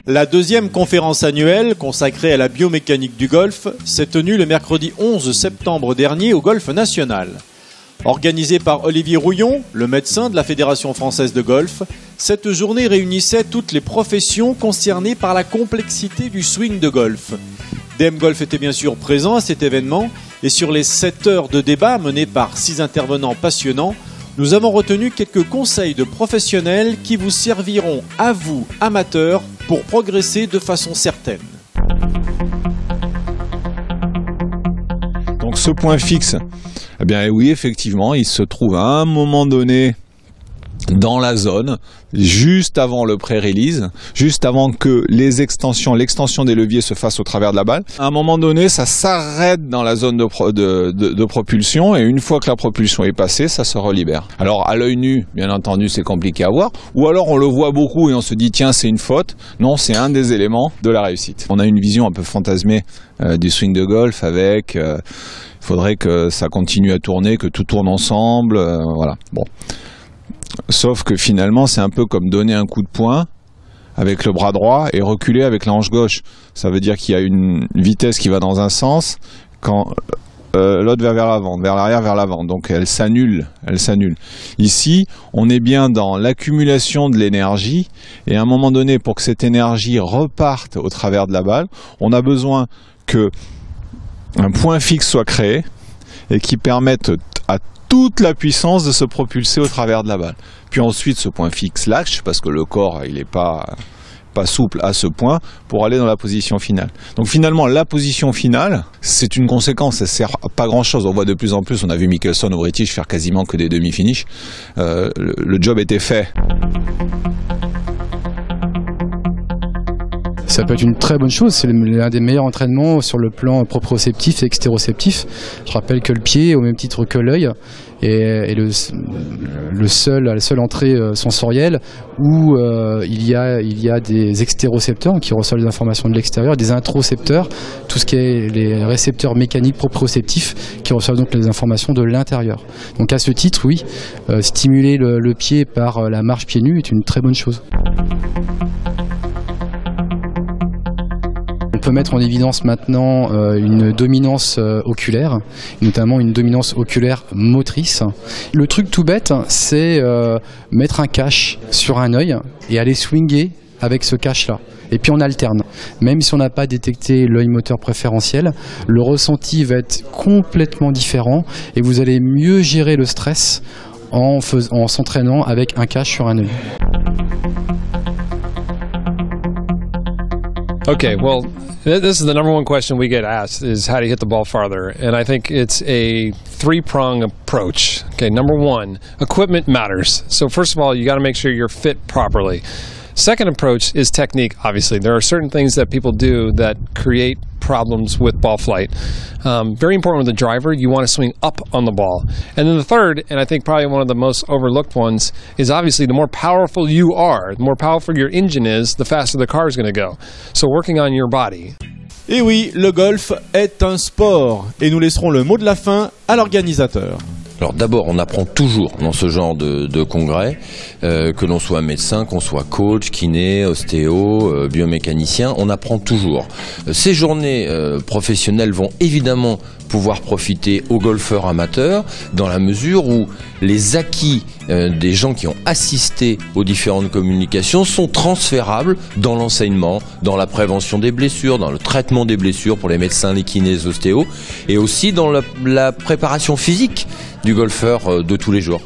La deuxième conférence annuelle consacrée à la biomécanique du golf s'est tenue le mercredi 11 septembre dernier au Golf National. Organisée par Olivier Rouillon, le médecin de la Fédération française de golf, cette journée réunissait toutes les professions concernées par la complexité du swing de golf. DM Golf était bien sûr présent à cet événement et sur les 7 heures de débat menés par 6 intervenants passionnants, nous avons retenu quelques conseils de professionnels qui vous serviront à vous, amateurs, pour progresser de façon certaine. Donc ce point fixe, eh bien oui, effectivement, il se trouve à un moment donné dans la zone, juste avant le pré-release, juste avant que l'extension des leviers se fasse au travers de la balle. À un moment donné, ça s'arrête dans la zone de propulsion et une fois que la propulsion est passée, ça se relibère. Alors à l'œil nu, bien entendu, c'est compliqué à voir, ou alors on le voit beaucoup et on se dit tiens, c'est une faute. Non, c'est un des éléments de la réussite. On a une vision un peu fantasmée du swing de golf avec il faudrait que ça continue à tourner, que tout tourne ensemble, voilà. Bon. Sauf que finalement, c'est un peu comme donner un coup de poing avec le bras droit et reculer avec la hanche gauche. Ça veut dire qu'il y a une vitesse qui va dans un sens quand l'autre va vers l'avant, vers l'arrière, vers l'avant. Donc elle s'annule. Ici, on est bien dans l'accumulation de l'énergie et à un moment donné, pour que cette énergie reparte au travers de la balle, on a besoin que un point fixe soit créé et qui permette à toute la puissance de se propulser au travers de la balle. Puis ensuite, ce point fixe lâche, parce que le corps, il n'est pas souple à ce point, pour aller dans la position finale. Donc finalement, la position finale, c'est une conséquence, ça ne sert à pas grand-chose. On voit de plus en plus, on a vu Mickelson au British faire quasiment que des demi-finishes. Le job était fait. Ça peut être une très bonne chose, c'est l'un des meilleurs entraînements sur le plan proprioceptif et extéroceptif. Je rappelle que le pied, au même titre que l'œil, est la seule entrée sensorielle où il y a des extérocepteurs qui reçoivent les informations de l'extérieur, des introcepteurs, tout ce qui est les récepteurs mécaniques proprioceptifs qui reçoivent donc les informations de l'intérieur. Donc à ce titre, oui, stimuler le pied par la marche pieds nus est une très bonne chose. On peut mettre en évidence maintenant une dominance oculaire, notamment une dominance oculaire motrice. Le truc tout bête, c'est mettre un cache sur un œil et aller swinger avec ce cache-là. Et puis on alterne. Même si on n'a pas détecté l'œil moteur préférentiel, le ressenti va être complètement différent et vous allez mieux gérer le stress en s'entraînant avec un cache sur un œil. Okay, well, this is the number one question we get asked is how to hit the ball farther. And I think it's a three-prong approach. Okay, number one, equipment matters. So first of all, you got to make sure you're fit properly. Second approach is technique, obviously. There are certain things that people do that create problems with ball flight. Very important with the driver, you want to swing up on the ball. And then the third, and I think probably one of the most overlooked ones, is obviously the more powerful you are, the more powerful your engine is, the faster the car is going to go. So working on your body. Et oui, le golf est un sport et nous laisserons le mot de la fin à l'organisateur. Alors d'abord, on apprend toujours dans ce genre de congrès, que l'on soit médecin, qu'on soit coach, kiné, ostéo, biomécanicien, on apprend toujours. Ces journées professionnelles vont évidemment pouvoir profiter aux golfeurs amateurs dans la mesure où les acquis des gens qui ont assisté aux différentes communications sont transférables dans l'enseignement, dans la prévention des blessures, dans le traitement des blessures pour les médecins, les kinés, les ostéos et aussi dans la préparation physique du golfeur de tous les jours.